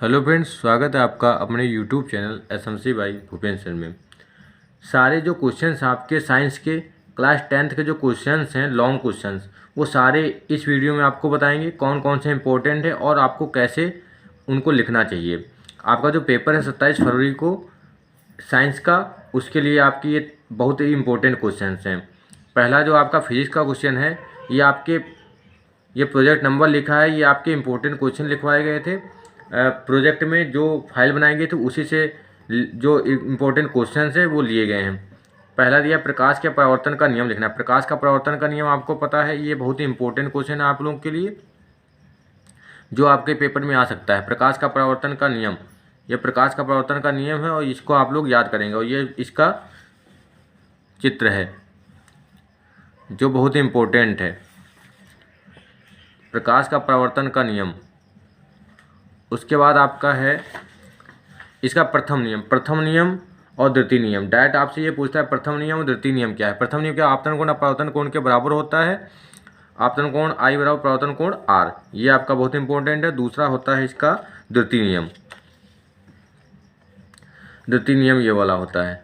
Hello friends, स्वागत है आपका अपने YouTube channel SMC by Bhupendra में। सारे जो क्वेश्चंस आपके साइंस के क्लास 10th के जो क्वेश्चंस हैं लॉन्ग क्वेश्चंस, वो सारे इस वीडियो में आपको बताएंगे कौन कौन से इंपॉर्टेंट है और आपको कैसे उनको लिखना चाहिए। आपका जो पेपर है 27 फरवरी को साइंस का, उसके लिए आपकी ये बहुत ही इंपॉर्टेंट क्वेश्चंस हैं। पहला जो आपका फिजिक्स का क्वेश्चन है, ये प्रोजेक्ट नंबर लिखा है, ये आपके इंपॉर्टेंट क्वेश्चन लिखवाए गए थे। प्रोजेक्ट में जो फाइल बनाई गई थी उसी से जो इम्पोर्टेंट क्वेश्चन है वो लिए गए हैं। पहला दिया प्रकाश के परावर्तन का नियम लिखना है। प्रकाश का परावर्तन का नियम आपको पता है, ये बहुत ही इंपॉर्टेंट क्वेश्चन है आप लोगों के लिए जो आपके पेपर में आ सकता है। प्रकाश का परावर्तन का नियम, ये प्रकाश का परावर्तन का नियम है और इसको आप लोग याद करेंगे। और ये इसका चित्र है जो बहुत ही इम्पोर्टेंट है, प्रकाश का परावर्तन का नियम। उसके बाद आपका है इसका प्रथम नियम और द्वितीय नियम। डायरेक्ट आपसे ये पूछता है प्रथम नियम और द्वितीय नियम क्या है। प्रथम नियम क्या, आपतन कोण अपवर्तन कोण के बराबर होता है। आपतन कोण I बराबर परावर्तन कोण R, ये आपका बहुत इंपॉर्टेंट है। दूसरा होता है इसका द्वितीय नियम। द्वितीय नियम ये वाला होता है।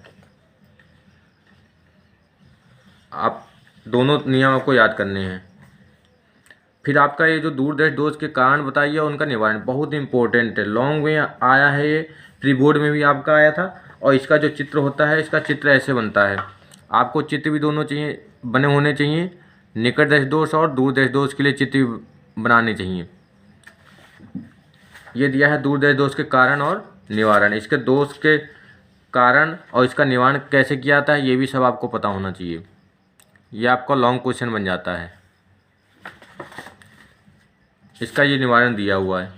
आप दोनों नियम आपको याद करने हैं। फिर आपका ये जो दूरदर्शी दोष के कारण बताइए और उनका निवारण, बहुत इंपॉर्टेंट है। लॉन्ग में आया है, ये प्री बोर्ड में भी आपका आया था। और इसका जो चित्र होता है, इसका चित्र ऐसे बनता है। आपको चित्र भी दोनों चाहिए, बने होने चाहिए। निकटदर्शी दोष और दूरदर्शी दोष के लिए चित्र भी बनाने चाहिए। ये दिया है दूरदर्शी दोष के कारण और निवारण। इसके दोष के कारण और इसका निवारण कैसे किया जाता है, ये भी सब आपको पता होना चाहिए। ये आपका लॉन्ग क्वेश्चन बन जाता है। इसका ये निवारण दिया हुआ है।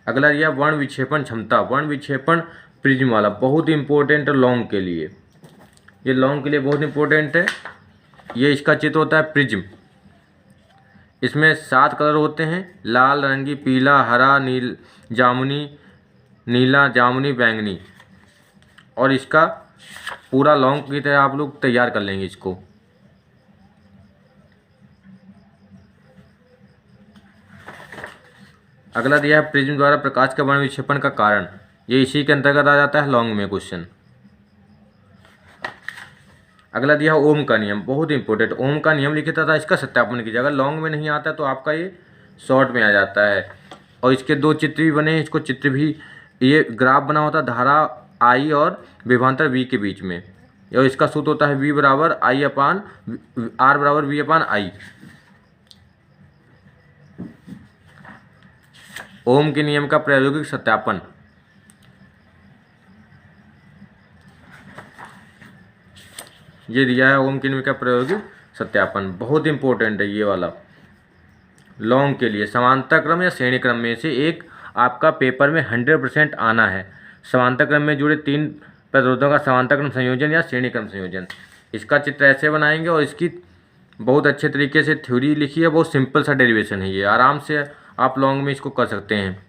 अगला दिया वर्ण विक्षेपण क्षमता। वर्ण विक्षेपण प्रिज्म वाला बहुत इंपॉर्टेंट है लॉन्ग के लिए। ये लॉन्ग के लिए बहुत इंपॉर्टेंट है। ये इसका चित्र होता है प्रिज्म। इसमें 7 कलर होते हैं, लाल, नारंगी, पीला, हरा, नीला, जामुनी, बैंगनी। और इसका पूरा लॉन्ग की तरह आप लोग तैयार कर लेंगे इसको। अगला दिया है प्रिज्म द्वारा प्रकाश का वर्ण विक्षेपण का कारण। ये इसी के अंतर्गत आ जाता है लॉन्ग में क्वेश्चन। अगला दिया है ओम का नियम, बहुत इंपॉर्टेंट। ओम का नियम लिखित था, इसका सत्यापन कीजिए। अगर लॉन्ग में नहीं आता तो आपका ये शॉर्ट में आ जाता है। और इसके 2 चित्र भी बने हैं। इसको चित्र भी, ये ग्राफ बना होता है धारा I और विभवांतर V के बीच में। और इसका सूत्र होता है V बराबर I अपान R बराबर V अपान I। ओम के नियम का प्रायोगिक सत्यापन, ये दिया है ओम के नियम का प्रायोगिक सत्यापन। बहुत इंपॉर्टेंट है ये वाला लॉन्ग के लिए। समांतर क्रम या श्रेणी क्रम में से एक आपका पेपर में 100% आना है। समांतर क्रम में जुड़े 3 प्रतिरोधों का समांतर क्रम संयोजन या श्रेणी क्रम संयोजन। इसका चित्र ऐसे बनाएंगे और इसकी बहुत अच्छे तरीके से थ्योरी लिखी है। बहुत सिंपल सा डेरिवेशन है, ये आराम से आप लॉन्ग में इसको कर सकते हैं।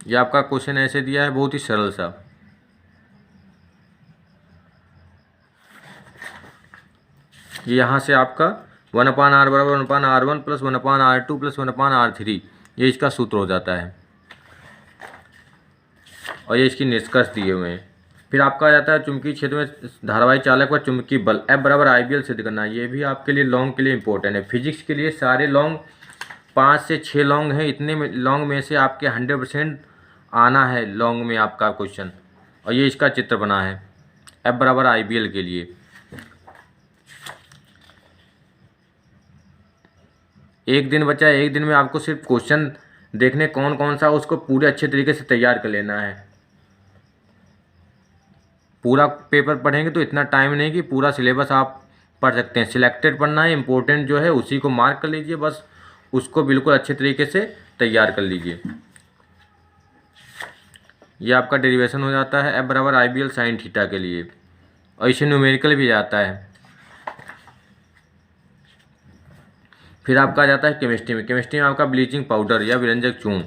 ये आपका क्वेश्चन ऐसे दिया है, बहुत ही सरल सा। ये यहाँ से आपका 1/r बराबर 1/r1 plus 1/r2 plus 1/r3, ये इसका सूत्र हो जाता है। और ये इसकी निष्कर्ष दिए हुए हैं। फिर आपका आ जाता है चुंबकीय क्षेत्र में धारावाही चालक व चुंबकीय बल F बराबर IBL सिद्ध करना। ये भी आपके लिए लॉन्ग के लिए इंपॉर्टेंट है। फिजिक्स के लिए सारे लॉन्ग 5 से 6 लॉन्ग हैं। इतने में लॉन्ग में से आपके 100% आना है लॉन्ग में आपका क्वेश्चन। और ये इसका चित्र बना है F बराबर IBL के लिए। एक दिन बचा है, एक दिन में आपको सिर्फ क्वेश्चन देखने कौन कौन सा, उसको पूरे अच्छे तरीके से तैयार कर लेना है। पूरा पेपर पढ़ेंगे तो इतना टाइम नहीं कि पूरा सिलेबस आप पढ़ सकते हैं। सिलेक्टेड पढ़ना है, इंपॉर्टेंट जो है उसी को मार्क कर लीजिए, बस उसको बिल्कुल अच्छे तरीके से तैयार कर लीजिए। ये आपका डेरिवेशन हो जाता है F बराबर IBL साइन थीटा के लिए। और इसे न्यूमेरिकल भी जाता है। फिर आपका आ जाता है केमिस्ट्री में। केमिस्ट्री में आपका ब्लीचिंग पाउडर या विरंजक चूर्ण,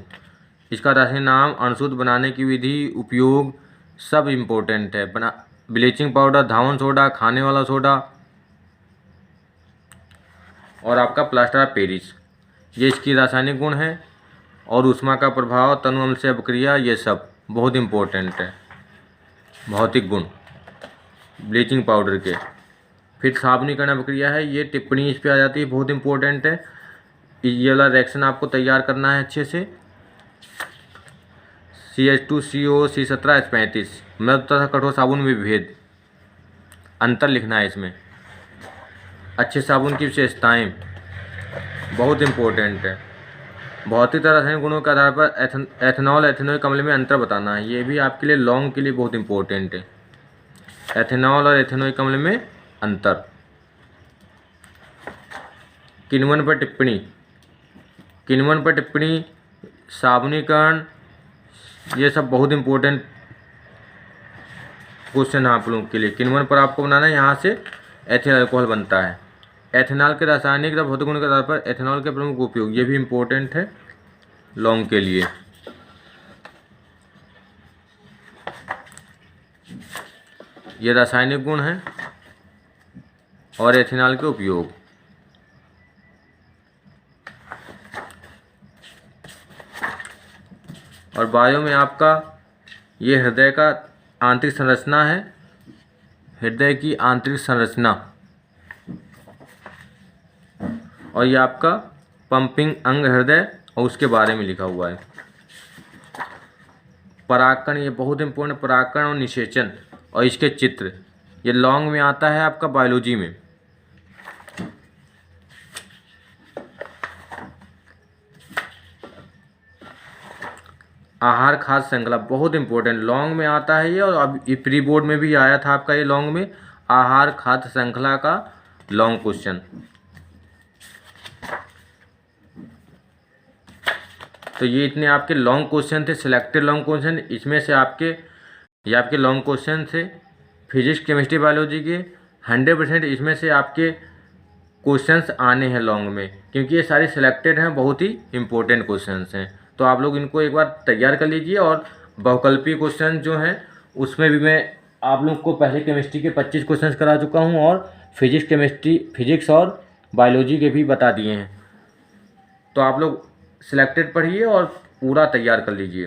इसका रासायनिक नाम, अणुशुद्ध बनाने की विधि, उपयोग, सब इम्पोर्टेंट है। ब्लीचिंग पाउडर, धावन सोडा, खाने वाला सोडा, और आपका प्लास्टर ऑफ पेरिस, ये इसकी रासायनिक गुण है। और ऊष्मा का प्रभाव, तनु अम्ल से अपक्रिया, ये सब बहुत इम्पोर्टेंट है। भौतिक गुण ब्लीचिंग पाउडर के। फिर साबुनीकरण अपक्रिया है, ये टिप्पणी इस पे आ जाती है, बहुत इंपॉर्टेंट है। ये वाला रिएक्शन आपको तैयार करना है अच्छे से। CH2CO C17H35 मृदु तथा कठोर साबुन में भेद, अंतर लिखना है इसमें। अच्छे साबुन की विशेषताएं बहुत इंपॉर्टेंट है। भौतिक तथा रासायनिक गुणों के आधार पर एथेनॉल एथेनोइक अम्ल में अंतर बताना है, ये भी आपके लिए लॉन्ग के लिए बहुत इंपॉर्टेंट है। एथेनॉल और एथेनोइक अम्ल में अंतर। किण्वन पर टिप्पणी, किण्वन पर टिप्पणी, साबुनीकरण, ये सब बहुत इंपॉर्टेंट क्वेश्चन है आप लोगों के लिए। किण्वन पर आपको बनाना है, यहाँ से एथिल अल्कोहल बनता है। एथेनॉल के रासायनिक तथा भौतिक गुण के आधार पर एथेनॉल के प्रमुख उपयोग, ये भी इंपॉर्टेंट है लॉन्ग के लिए। ये रासायनिक गुण है और एथेनॉल के उपयोग। और बायो में आपका ये हृदय का आंतरिक संरचना है, हृदय की आंतरिक संरचना। और ये आपका पंपिंग अंग हृदय और उसके बारे में लिखा हुआ है। परागकण, ये बहुत इंपॉर्टेंट, परागकण और निषेचन और इसके चित्र, ये लॉन्ग में आता है आपका बायोलॉजी में। आहार खाद्य श्रृंखला बहुत इंपॉर्टेंट, लॉन्ग में आता है ये। और अब ये प्री बोर्ड में भी आया था आपका ये लॉन्ग में, आहार खाद्य श्रृंखला का लॉन्ग क्वेश्चन। तो ये इतने आपके लॉन्ग क्वेश्चन थे, सिलेक्टेड लॉन्ग क्वेश्चन। इसमें से आपके ये आपके लॉन्ग क्वेश्चन थे फिजिक्स केमिस्ट्री बायोलॉजी के। 100% इसमें से आपके क्वेश्चंस आने हैं लॉन्ग में, क्योंकि ये सारे सिलेक्टेड हैं, बहुत ही इंपॉर्टेंट क्वेश्चंस हैं। तो आप लोग इनको एक बार तैयार कर लीजिए। और बहुकल्पीय क्वेश्चन जो हैं उसमें भी मैं आप लोग को पहले केमिस्ट्री के 25 क्वेश्चंस करा चुका हूं और फिजिक्स और बायोलॉजी के भी बता दिए हैं। तो आप लोग सिलेक्टेड पढ़िए और पूरा तैयार कर लीजिए।